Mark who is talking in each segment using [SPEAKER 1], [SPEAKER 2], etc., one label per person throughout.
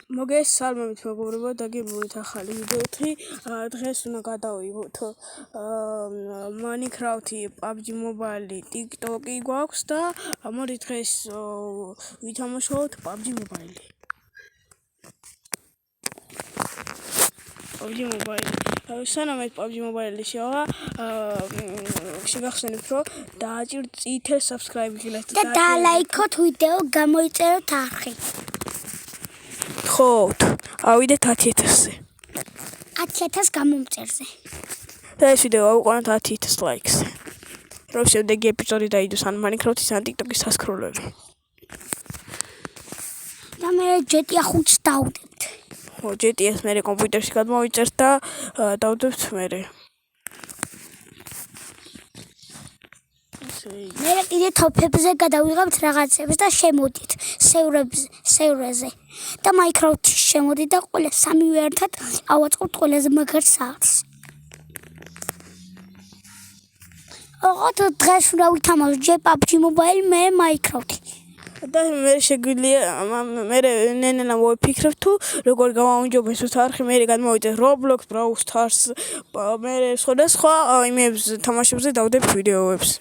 [SPEAKER 1] მოგესალმებით მეგობრებო და გიბრუნდით ახალი ვიდეოთი. დღეს უნდა გადავიღოთ Minecraft-ი, PUBG Mobile-ი, TikTok-ი გვაქვს და მოდი დღეს ვითამაშოთ PUBG Mobile-ი. PUBG Mobile. სანამ ეს PUBG Mobile-ი შევა, შეგახსენებთ რომ დააჭიროთ წითელ subscribe-ს
[SPEAKER 2] და დალაიქოთ ვიდეო, გამოიწეროთ არხი.
[SPEAKER 1] ხო, ავიდეთ 10,000-ზე.
[SPEAKER 2] 10,000 გამომწერზე.
[SPEAKER 1] და ეს ვიდეო აუყურეთ 10,000 ლაიქს. რომ შემდეგი ეპიზოდი დაიდოს ან Minecraft-ის ან TikTok-ის სასკროლები.
[SPEAKER 2] და მე GTA 5-ს დავდებთ.
[SPEAKER 1] ხო, GTA-ს მე კომპიუტერში გადმოვიწერთ და დავდებთ მე.
[SPEAKER 2] მე კიდე თოფებზე გადავიღებთ რაღაცებს და შემოდით სევრებზე და Minecraft-ში შემოდით და ყველა სამივე ერთად ავაწყობთ ყველაზე მაგარ სახლს. ოღონდ დღეს უნდა ვითამაშოთ ჯერ PUBG Mobile, მე Minecraft-ი.
[SPEAKER 1] და მე შეგვიძლია მე ნენა მოვიფიქრებ თუ როგორ გავაუნჯობეს ეს არხი, მე გადმოვიწერთ Roblox, Brawl Stars, მე სხვადასხვა იმებს თამაშებზე დავდებ ვიდეოებს.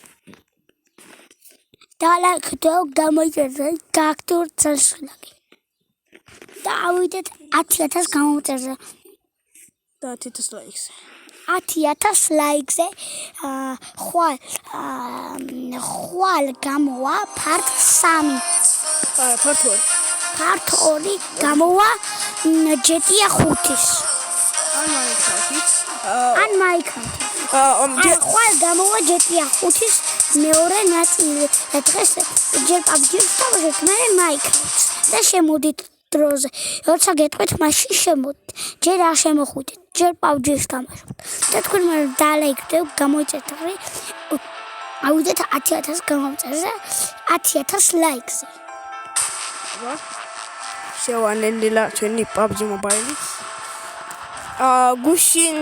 [SPEAKER 2] და ლაიქდო გამოიწერეთ გააქტიუროთ წელსხლაკი. და ავიდეთ 10,000 გამომწერზე.
[SPEAKER 1] და 10,000 ლაიქს.
[SPEAKER 2] 10,000 ლაიქზე ხვალ გამოვა part 3. part 2 გამოვა GTA 5-ის. ან Minecraft-ი. ხვალ გამოვა GTA 5-ის მეორე ნაწილი. და დღეს ჯერ PUBG-ს დავუშვით, მე Minecraft-ს. და შემოდით დროზე. როცა გეტყვით, მაშინ შემოდით. ჯერ არ შემოხვიდეთ. ჯერ PUBG-ს თამაშობთ. და თქვენ მე დალაიქდეთ, გამოიწერთ ახლა. ავიდეთ 10,000 გამომწერზე, 10,000 ლაიქზე.
[SPEAKER 1] შევანენილა ჩვენი PUBG Mobile-ი. გუშინ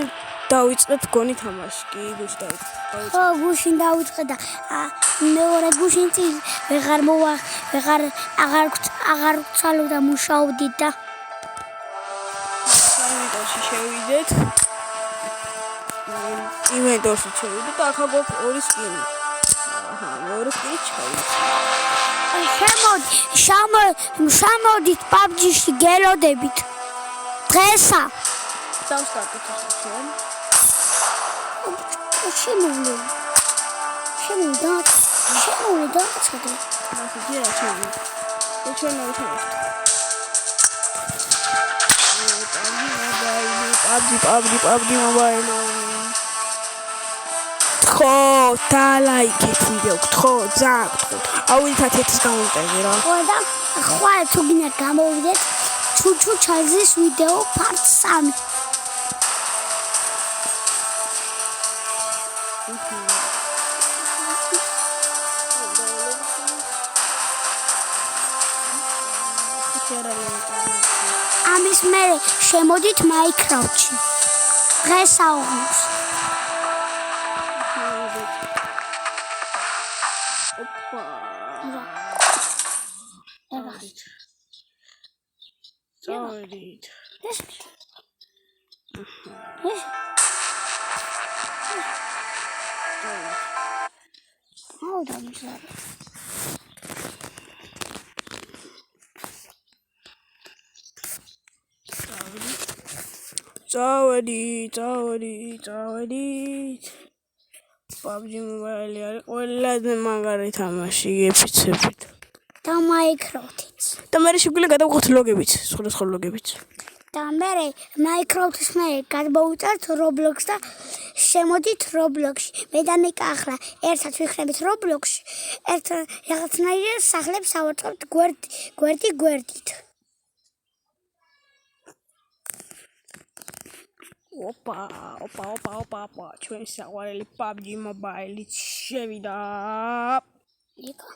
[SPEAKER 1] დავიწყეთ გონი თამაში, კი გუშინ დავიწყეთ.
[SPEAKER 2] ხო, გუშინ დავიწყე და მეორე გუშინ წინ აღარ ვცალო და მუშაობდი და
[SPEAKER 1] ინვენტორში შევიდეთ. ინვენტორში შევიდეთ და ახლა გვაქვს ორი სკინი. ორი სკინი ჩავიდეთ.
[SPEAKER 2] შემოდით PUBG-ში გელოდებით. დღესა.
[SPEAKER 1] დავსტარტეთ ახლა ჩვენ.
[SPEAKER 2] შემოვლე და ცოტა.
[SPEAKER 1] ასე ჯერა ჩვენ. ჩვენ მოვთამაშოთ. PUBG Mobile. ხო, დალაიქეთ ვიდეო, ხო, ზაგთ. ავიდეთ 10,000 გამომწერზე რა.
[SPEAKER 2] ხო და ხვალ თუ გინდა გამოვიდეთ ჩუჩუ ჩაიზის ვიდეო part 3. ამის მერე შემოდით Minecraft-ში. დღეს აუღოს.
[SPEAKER 1] წავედით. წავედით. PUBG Mobile-ი არის ყველაზე მაგარი თამაში ეფიცებით.
[SPEAKER 2] და Minecraft-იც.
[SPEAKER 1] და მე შეგვიძლია გადავღოთ ლოგებიც, სხვადასხვა ლოგებიც.
[SPEAKER 2] და მე Minecraft-ის მე გადმოვიწერთ Roblox და შემოდით Roblox-ში. მე და ნიკა ახლა ერთად ვიქნებით Roblox-ში. რაღაცნაირად სახლებს ავაწყობთ გვერდით.
[SPEAKER 1] ოპა, ჩვენი საყვარელი PUBG Mobile-იც შევიდა.
[SPEAKER 2] ნიკა.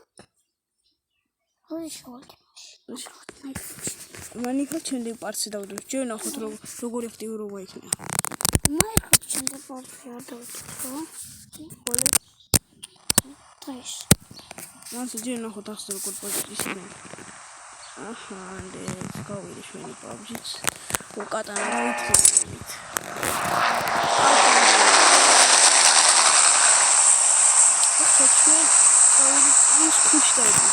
[SPEAKER 1] Minecraft ჩენდი პარტს დავდებ. ჯერ ნახოთ როგორი აქტიურობა იქნება.
[SPEAKER 2] Minecraft ჩენდი პარტს დავდებ.
[SPEAKER 1] მანს ჯერ ნახოთ ახლა როგორ პოზიციაში. აჰა, გავიდი ჩვენი PUBG-ც. უკატანა მოიწვიეთ. ახლა ჩვენ გავიდი ის ქუჩი დაიწყო.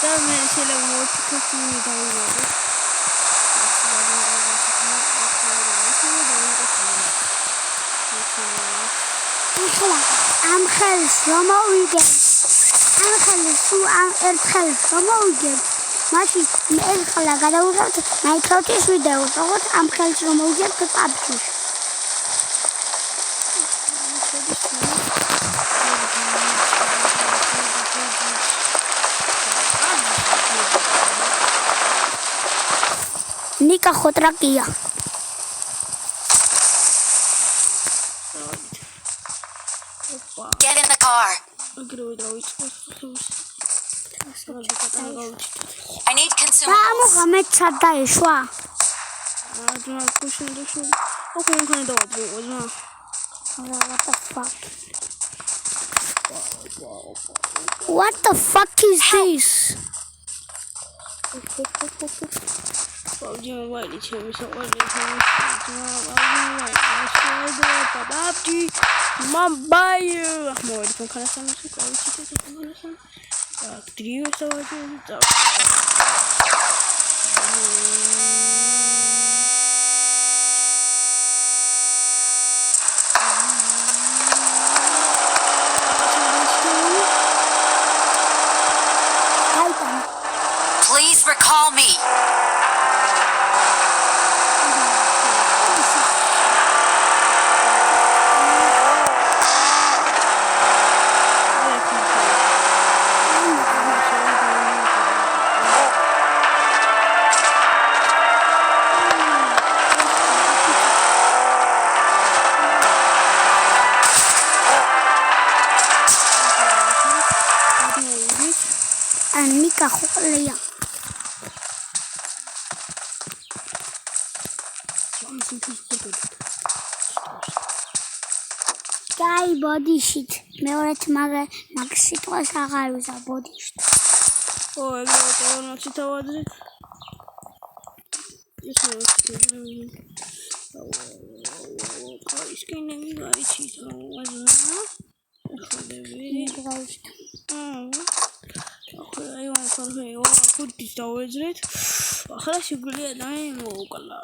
[SPEAKER 1] Tamam, şöyle motivasyonu da oluyor.
[SPEAKER 2] Am xels romawigem. Am xels am erxels romawigem. Mati erxla გადავუღებთ Minecraft-ის ვიდეოს, როგორც am xels romawigem PUBG-ში. Nika xotrakia.
[SPEAKER 3] Get in the car. I need consumables.
[SPEAKER 2] What the fuck is this?
[SPEAKER 1] PUBG Mobile ჩემი საყვარელი მობაილი ფონქანასთან გავიცით და დრიოს ავაჯი
[SPEAKER 3] Please recall me.
[SPEAKER 2] Nika xoqleya. Guy body shit. მეორეთ მაგ სიტყვას აღარ ვიზა body shit.
[SPEAKER 1] ეგრევე ტოვანაცი თავადზე. ისკინები გაიცით რა. აივან ხორხე ხუთის დავეძრეთ. ახლა შეგვიძლია დაი მოვუკლა.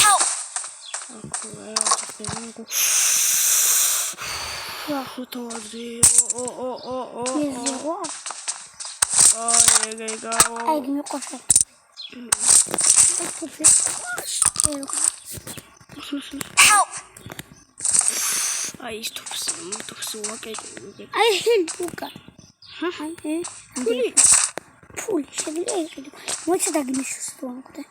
[SPEAKER 3] Help! Help!
[SPEAKER 1] Ai, stop okay.
[SPEAKER 2] I help Luca.
[SPEAKER 1] Puli.
[SPEAKER 2] Puli, შეგვიძლია იყიდო. მოიცა დაგიმიშოს თუ ამქდა.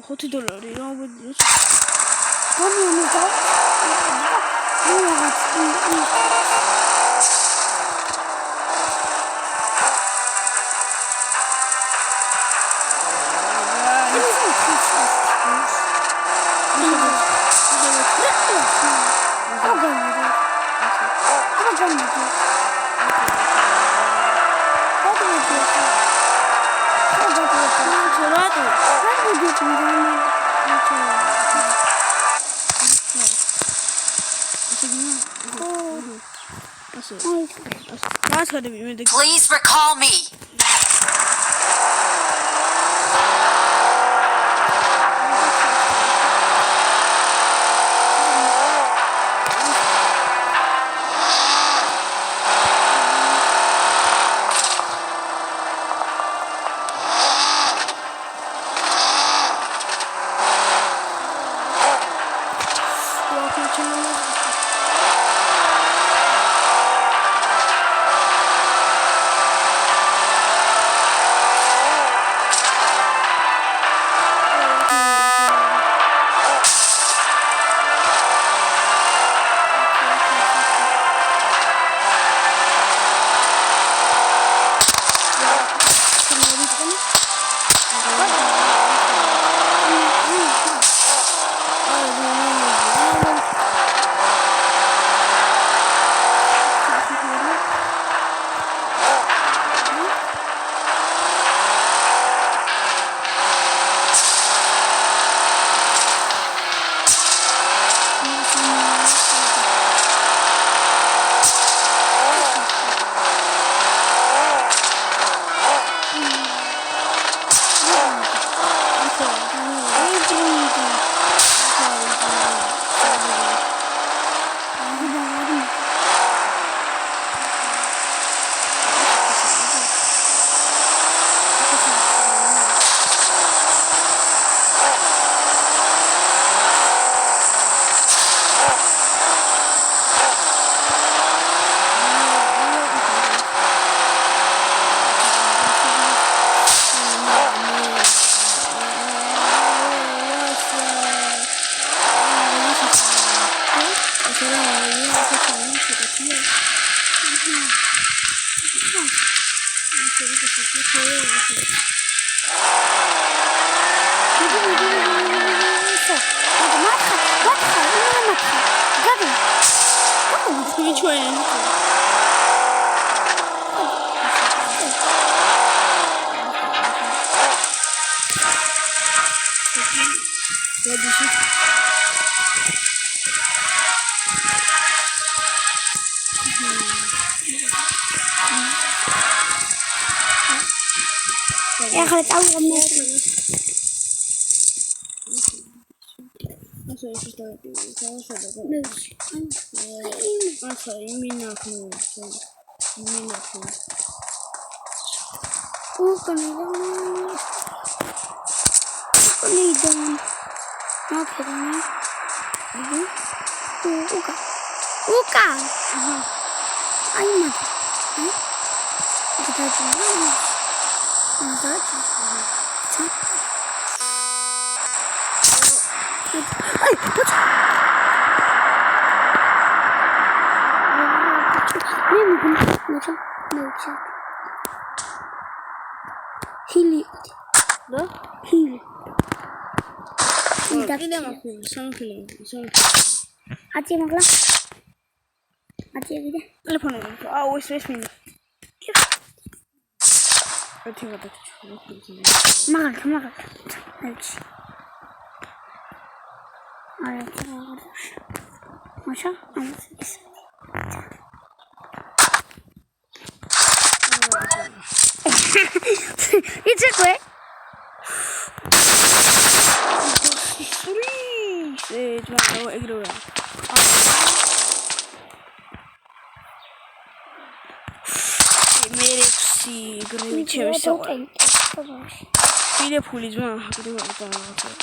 [SPEAKER 1] $50 რა ვიდეოს
[SPEAKER 3] Please recall me.
[SPEAKER 2] ახლა წავიღე It's a great.
[SPEAKER 1] Mere